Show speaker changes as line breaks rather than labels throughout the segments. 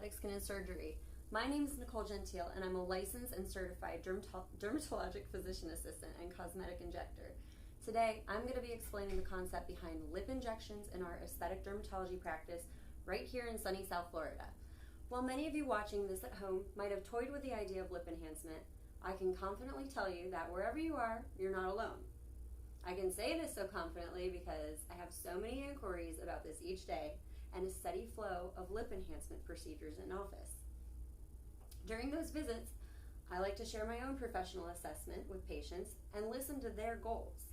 Aesthetic Skin and Surgery. My name is Nicole Gentile, and I'm a licensed and certified dermatologic physician assistant and cosmetic injector. Today, I'm going to be explaining the concept behind lip injections in our aesthetic dermatology practice right here in sunny South Florida. While many of you watching this at home might have toyed with the idea of lip enhancement, I can confidently tell you that wherever you are, you're not alone. I can say this so confidently because I have so many inquiries about this each day and a steady flow of lip enhancement procedures in office. During those visits, I like to share my own professional assessment with patients and listen to their goals.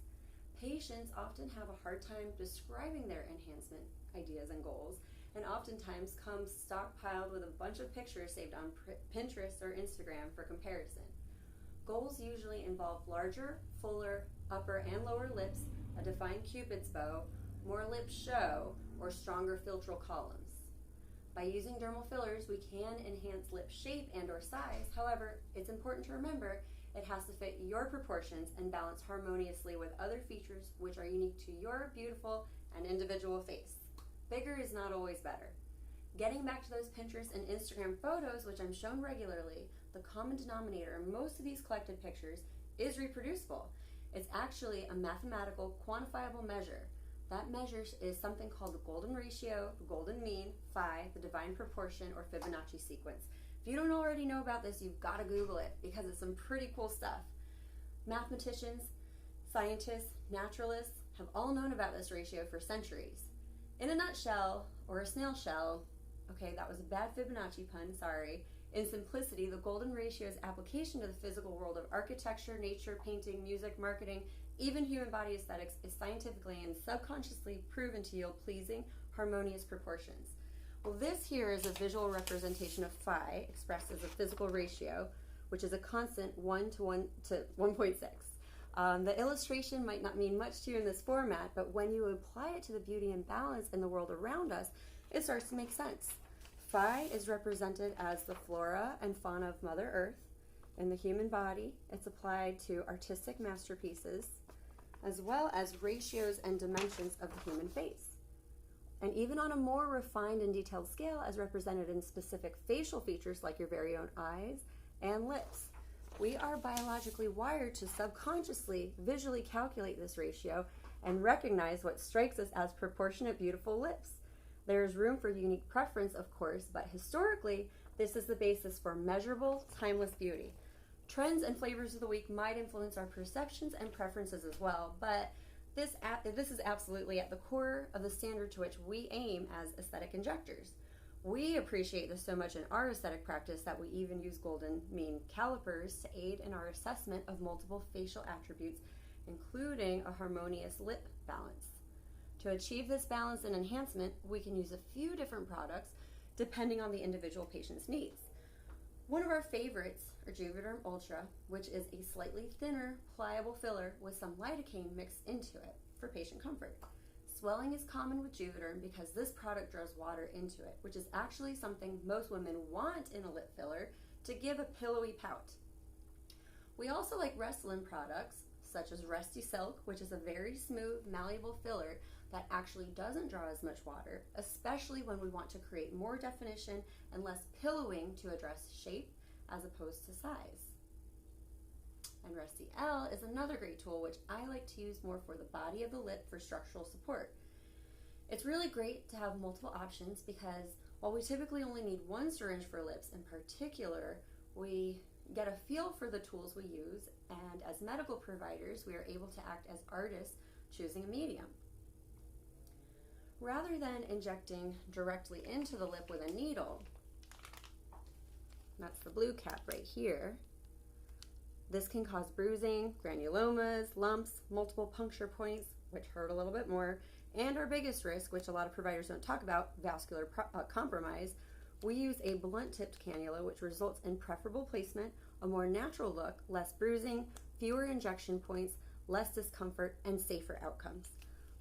Patients often have a hard time describing their enhancement ideas and goals, and oftentimes come stockpiled with a bunch of pictures saved on Pinterest or Instagram for comparison. Goals usually involve larger, fuller, upper and lower lips, a defined cupid's bow, more lip show, or stronger philtral columns. By using dermal fillers, we can enhance lip shape and or size. However, it's important to remember it has to fit your proportions and balance harmoniously with other features which are unique to your beautiful and individual face. Bigger is not always better. Getting back to those Pinterest and Instagram photos, which I'm shown regularly, the common denominator in most of these collected pictures is reproducible. It's actually a mathematical, quantifiable measure. That measure is something called the golden ratio, the golden mean, phi, the divine proportion, or Fibonacci sequence. If you don't already know about this, you've got to Google it because it's some pretty cool stuff. Mathematicians, scientists, naturalists have all known about this ratio for centuries. In a nutshell, or a snail shell, okay, that was a bad Fibonacci pun, sorry. In simplicity, the golden ratio's application to the physical world of architecture, nature, painting, music, marketing, even human body aesthetics is scientifically and subconsciously proven to yield pleasing, harmonious proportions. Well, this here is a visual representation of phi expressed as a physical ratio, which is a constant 1 to 1.6. The illustration might not mean much to you in this format, but when you apply it to the beauty and balance in the world around us, it starts to make sense. Phi is represented as the flora and fauna of Mother Earth. In the human body, it's applied to artistic masterpieces, as well as ratios and dimensions of the human face. And even on a more refined and detailed scale, as represented in specific facial features like your very own eyes and lips. We are biologically wired to subconsciously visually calculate this ratio and recognize what strikes us as proportionate, beautiful lips. There is room for unique preference, of course, but historically, this is the basis for measurable, timeless beauty. Trends and flavors of the week might influence our perceptions and preferences as well, but this is absolutely at the core of the standard to which we aim as aesthetic injectors. We appreciate this so much in our aesthetic practice that we even use golden mean calipers to aid in our assessment of multiple facial attributes, including a harmonious lip balance. To achieve this balance and enhancement, we can use a few different products depending on the individual patient's needs. One of our favorites are Juvederm Ultra, which is a slightly thinner, pliable filler with some lidocaine mixed into it for patient comfort. Swelling is common with Juvederm because this product draws water into it, which is actually something most women want in a lip filler to give a pillowy pout. We also like Restylane products, such as Resty Silk, which is a very smooth, malleable filler that actually doesn't draw as much water, especially when we want to create more definition and less pillowing to address shape as opposed to size. And Resty L is another great tool which I like to use more for the body of the lip for structural support. It's really great to have multiple options because while we typically only need one syringe for lips in particular, we get a feel for the tools we use, and as medical providers, we are able to act as artists choosing a medium. Rather than injecting directly into the lip with a needle, that's the blue cap right here, this can cause bruising, granulomas, lumps, multiple puncture points, which hurt a little bit more, and our biggest risk, which a lot of providers don't talk about, vascular compromise. We use a blunt-tipped cannula, which results in preferable placement, a more natural look, less bruising, fewer injection points, less discomfort, and safer outcomes.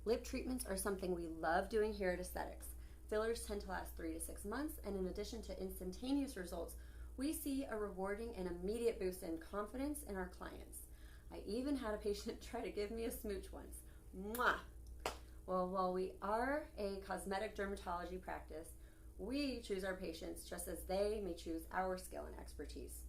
Lip treatments are something we love doing here at Aesthetics. Fillers tend to last 3 to 6 months, and in addition to instantaneous results, we see a rewarding and immediate boost in confidence in our clients. I even had a patient try to give me a smooch once. Mwah! Well, while we are a cosmetic dermatology practice, We choose our patients just as they may choose our skill and expertise.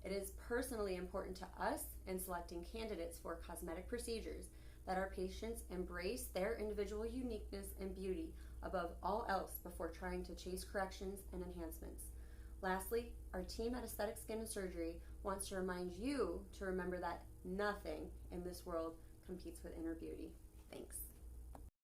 It is personally important to us in selecting candidates for cosmetic procedures that our patients embrace their individual uniqueness and beauty above all else before trying to chase corrections and enhancements. Lastly, our team at Aesthetic Skin and Surgery wants to remind you to remember that nothing in this world competes with inner beauty. Thanks.